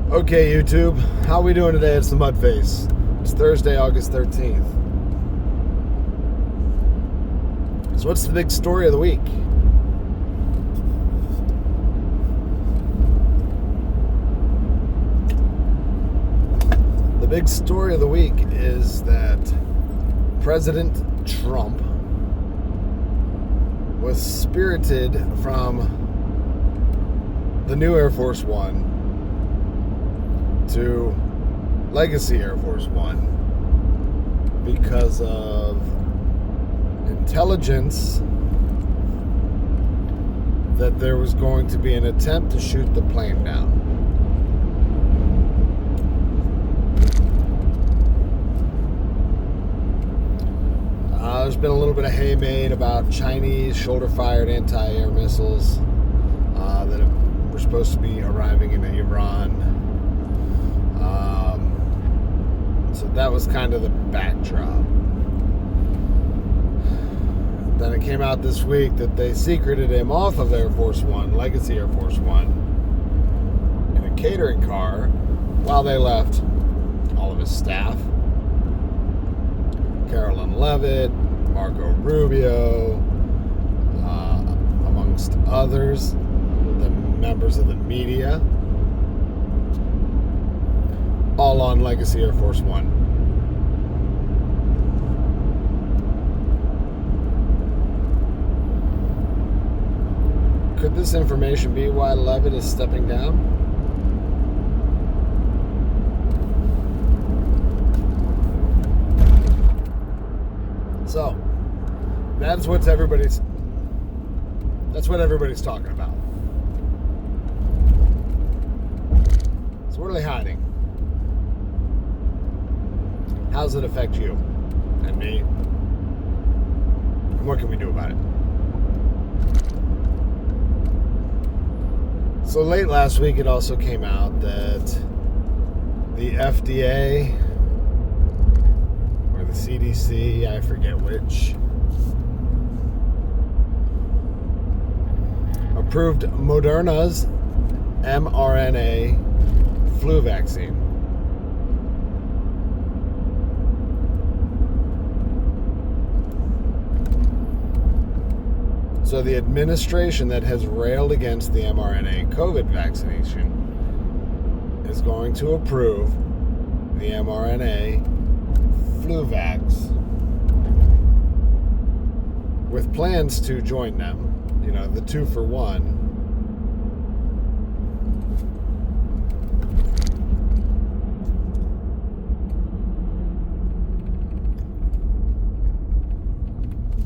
Okay, YouTube, how are we doing today? It's the Mudface. It's Thursday, August 13th. So what's the big story of the week? The big story of the week is that President Trump was spirited from the new Air Force One to Legacy Air Force One because of intelligence that there was going to be an attempt to shoot the plane down. There's been a little bit of hay made about Chinese shoulder-fired anti-air missiles that were supposed to be arriving in Iran. So that was kind of the backdrop. Then it came out this week that they secreted him off of Air Force One, Legacy Air Force One, in a catering car while they left all of his staff. Carolyn Levitt, Marco Rubio, amongst others, the members of the media, all on Legacy Air Force One. Could this information be why Levitt is stepping down? So, that's what everybody's talking about. So what are they hiding? How does it affect you and me? And what can we do about it? So late last week, it also came out that the FDA or the CDC, I forget which, approved Moderna's mRNA flu vaccine. So the administration that has railed against the mRNA COVID vaccination is going to approve the mRNA flu vax with plans to join them, the 2-for-1.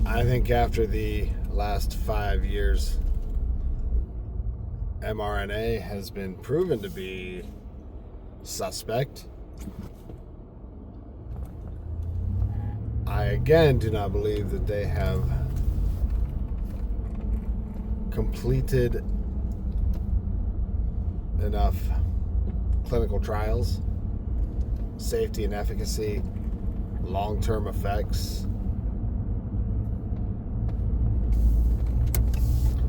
I think after the last 5 years, mRNA has been proven to be suspect. I again do not believe that they have completed enough clinical trials, safety and efficacy, long-term effects.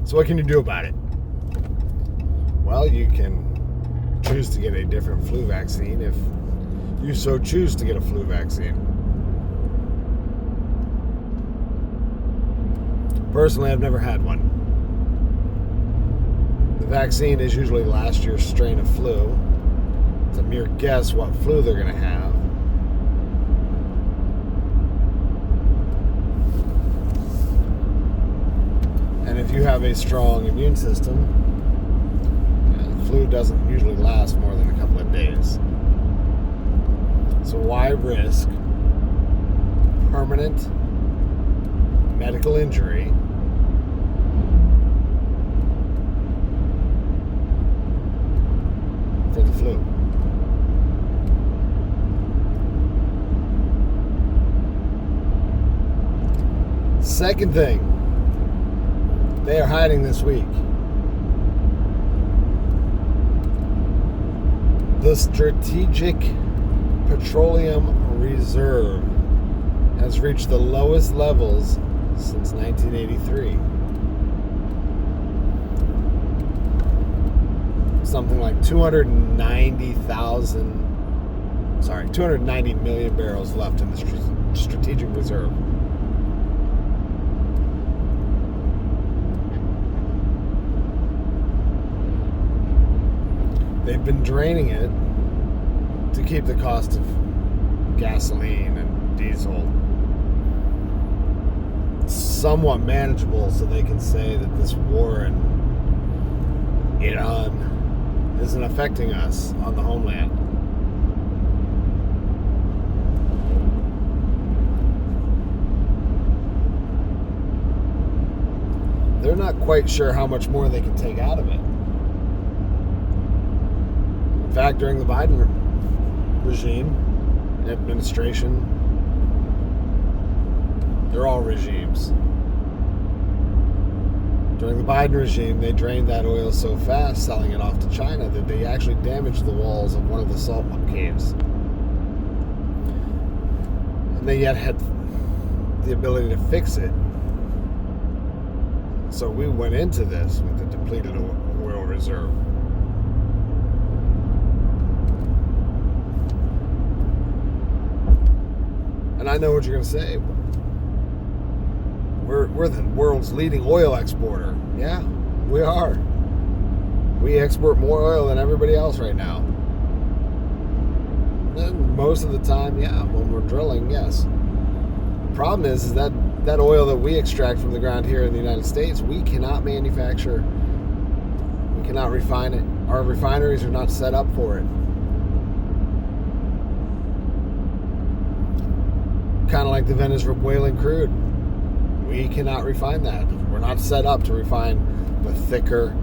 So what can you do about it? Well, you can choose to get a different flu vaccine if you so choose to get a flu vaccine. Personally, I've never had one. The vaccine is usually last year's strain of flu. It's a mere guess what flu they're going to have. And if you have a strong immune system, the flu doesn't usually last more than a couple of days. So why risk permanent medical injury for the flu? Second thing they are hiding this week: the Strategic Petroleum Reserve has reached the lowest levels since 1983. something like 290 million barrels left in the strategic reserve. They've been draining it to keep the cost of gasoline and diesel somewhat manageable, so they can say that this war in Iran isn't affecting us on the homeland. They're not quite sure how much more they can take out of it. In fact, during the Biden administration, they're all regimes. During the Biden regime, they drained that oil so fast, selling it off to China, that they actually damaged the walls of one of the salt caves. And they yet had the ability to fix it. So we went into this with a depleted oil reserve. And I know what you're going to say. We're the world's leading oil exporter. Yeah, we are. We export more oil than everybody else right now. And most of the time, yeah, when we're drilling, yes. The problem is that oil that we extract from the ground here in the United States, we cannot manufacture. We cannot refine it. Our refineries are not set up for it. Kind of like the Venezuelan crude. We cannot refine that. We're not set up to refine the thicker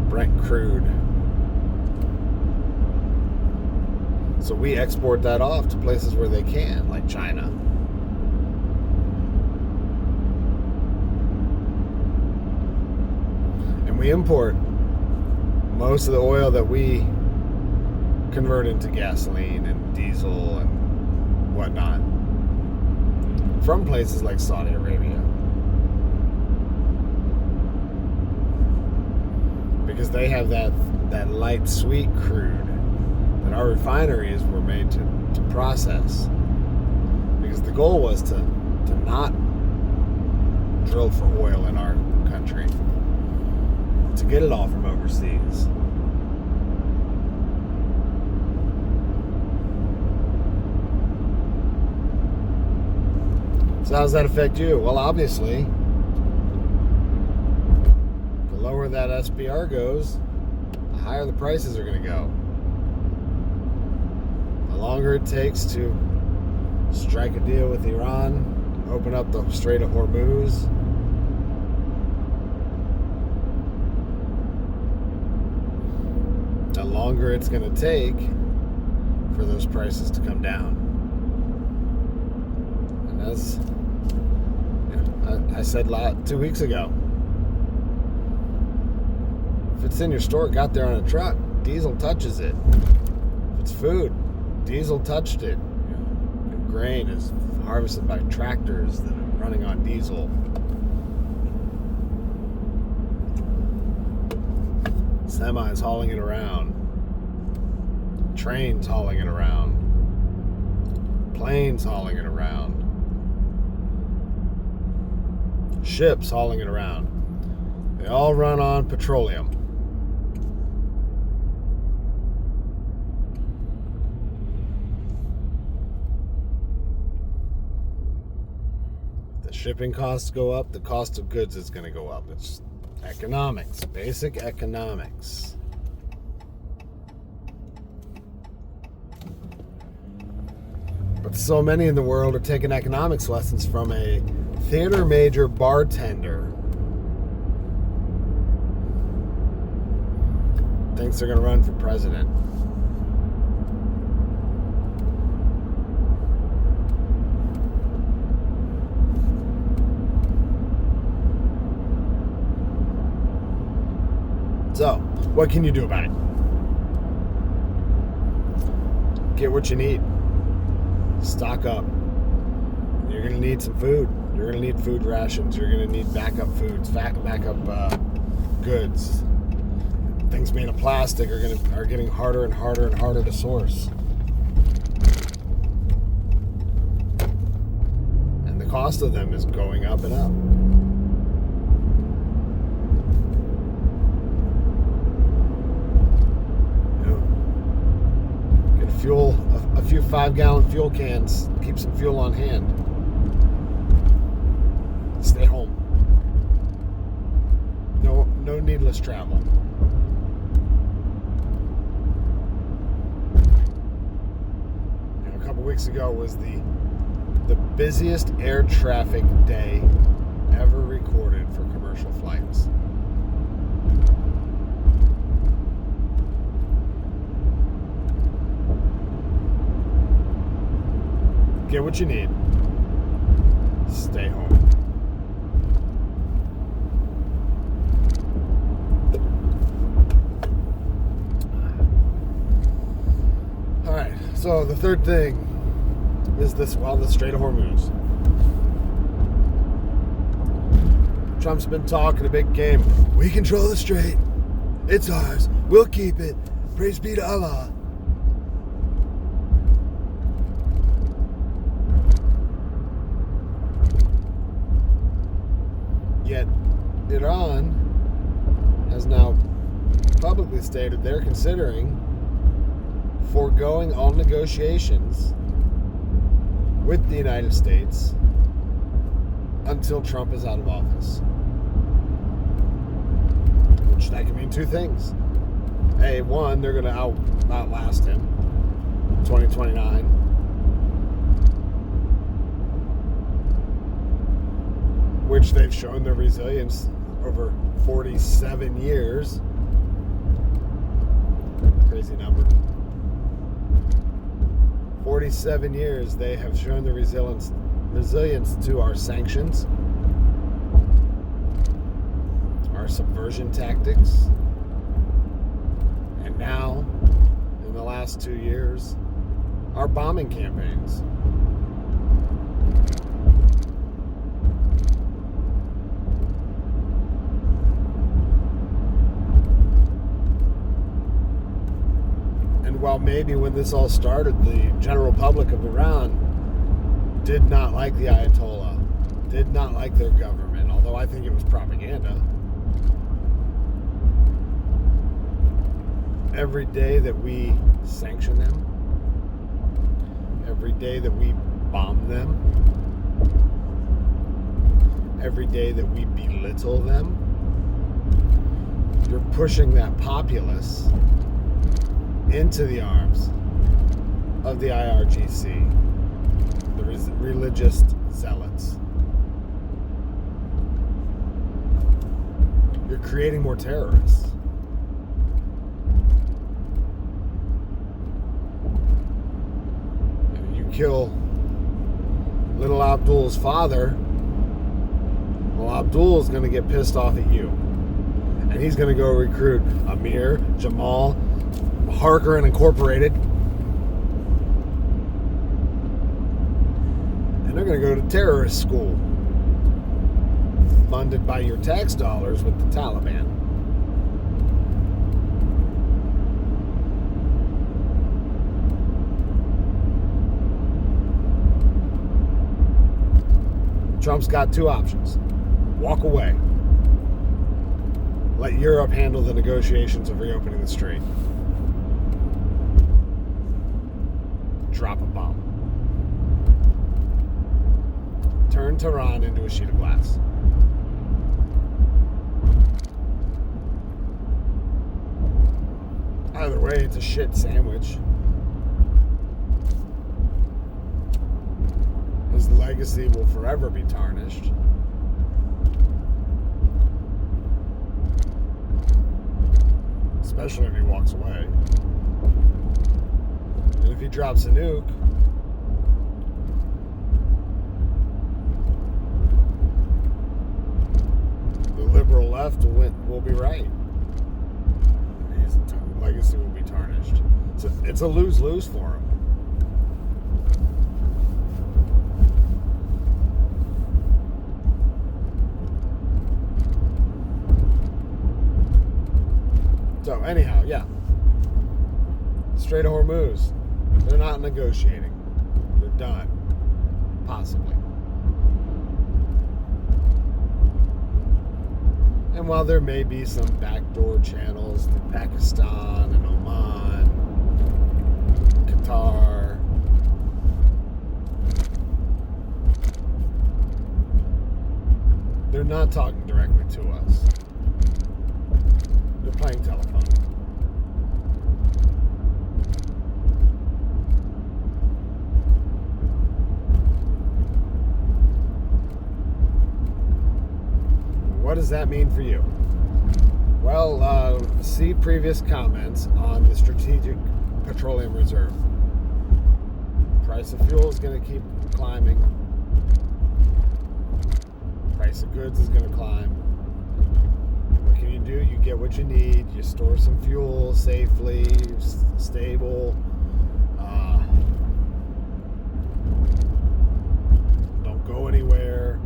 Brent crude. So we export that off to places where they can, like China. And we import most of the oil that we convert into gasoline and diesel and whatnot from places like Saudi Arabia. Because they have that light sweet crude that our refineries were made to process. Because the goal was to not drill for oil in our country, to get it all from overseas. So how does that affect you? Well, obviously, the lower that SPR goes, the higher the prices are going to go. The longer it takes to strike a deal with Iran, open up the Strait of Hormuz, the longer it's going to take for those prices to come down. And as I said 2 weeks ago, if it's in your store, got there on a truck, diesel touches it. If it's food, diesel touched it. Your grain is harvested by tractors that are running on diesel. Semis hauling it around. Trains hauling it around. Planes hauling it around. Ships hauling it around. They all run on petroleum. The shipping costs go up, the cost of goods is going to go up. It's economics, basic economics. But so many in the world are taking economics lessons from a theater major bartender. Thinks they're going to run for president. So, what can you do about it? Get what you need. Stock up. You're going to need some food. You're going to need food rations. You're going to need backup foods, backup goods. Things made of plastic are getting harder and harder and harder to source. And the cost of them is going up and up. Fuel, a few 5-gallon fuel cans, keep some fuel on hand. Stay home. No needless travel. A couple weeks ago was the busiest air traffic day ever recorded for commercial flights. Get what you need. Stay home. Alright, so the third thing is the Strait of Hormuz. Trump's been talking a big game. We control the strait. It's ours. We'll keep it. Praise be to Allah. Yet, Iran has now publicly stated they're considering foregoing all negotiations with the United States until Trump is out of office. Which that can mean two things. A, one, they're going to outlast him 2029. Which they've shown their resilience over 47 years. Crazy number. 47 years they have shown their resilience to our sanctions, our subversion tactics, and now, in the last 2 years, our bombing campaigns. While maybe when this all started, the general public of Iran did not like the Ayatollah, did not like their government, although I think it was propaganda. Every day that we sanction them, every day that we bomb them, every day that we belittle them, you're pushing that populace into the arms of the IRGC, the religious zealots. You're creating more terrorists. And you kill little Abdul's father, well, Abdul's going to get pissed off at you. And he's going to go recruit Amir, Jamal, Harker and Incorporated, and they're going to go to terrorist school funded by your tax dollars with the Taliban. Trump's got two options. Walk away. Let Europe handle the negotiations of reopening the strait. Drop a bomb. Turn Tehran into a sheet of glass. Either way, it's a shit sandwich. His legacy will forever be tarnished. Especially if he walks away. And if he drops a nuke, the liberal left will be right. His legacy will be tarnished. So it's a lose-lose for him. So anyhow, yeah. Strait of Hormuz. They're not negotiating. They're done. Possibly. And while there may be some backdoor channels to Pakistan and Oman, Qatar, they're not talking directly to us. They're playing telephone. What does that mean for you? Well, see previous comments on the Strategic Petroleum Reserve. Price of fuel is going to keep climbing. Price of goods is going to climb. What can you do? You get what you need. You store some fuel safely, stable. Don't go anywhere.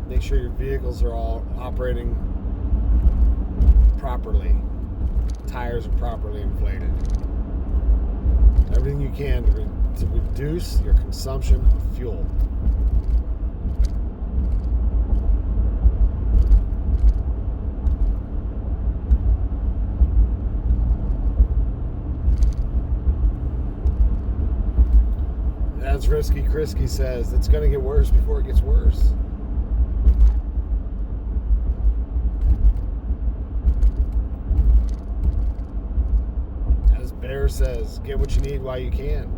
Make sure your vehicles are all operating properly. Tires are properly inflated. Everything you can to reduce your consumption of fuel. As Risky Krisky says, it's going to get worse before it gets worse. Bear says, get what you need while you can.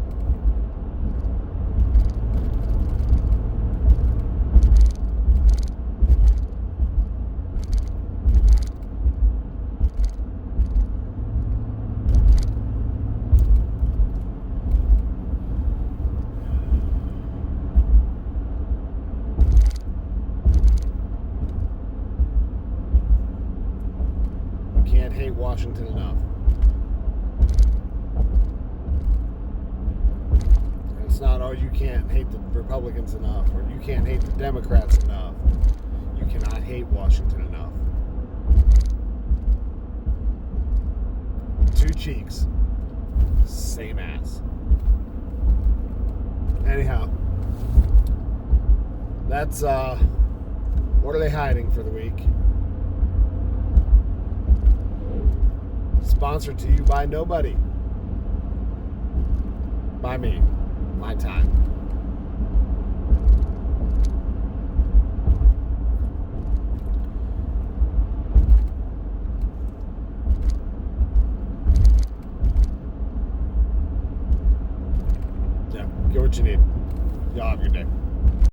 You can't hate Washington enough. Not, oh, you can't hate the Republicans enough, or you can't hate the Democrats enough. You cannot hate Washington enough. Two cheeks, same ass. Anyhow, that's what are they hiding for the week? Sponsored to you by nobody. By me. My time. Yeah, get what you need. Y'all have a good day.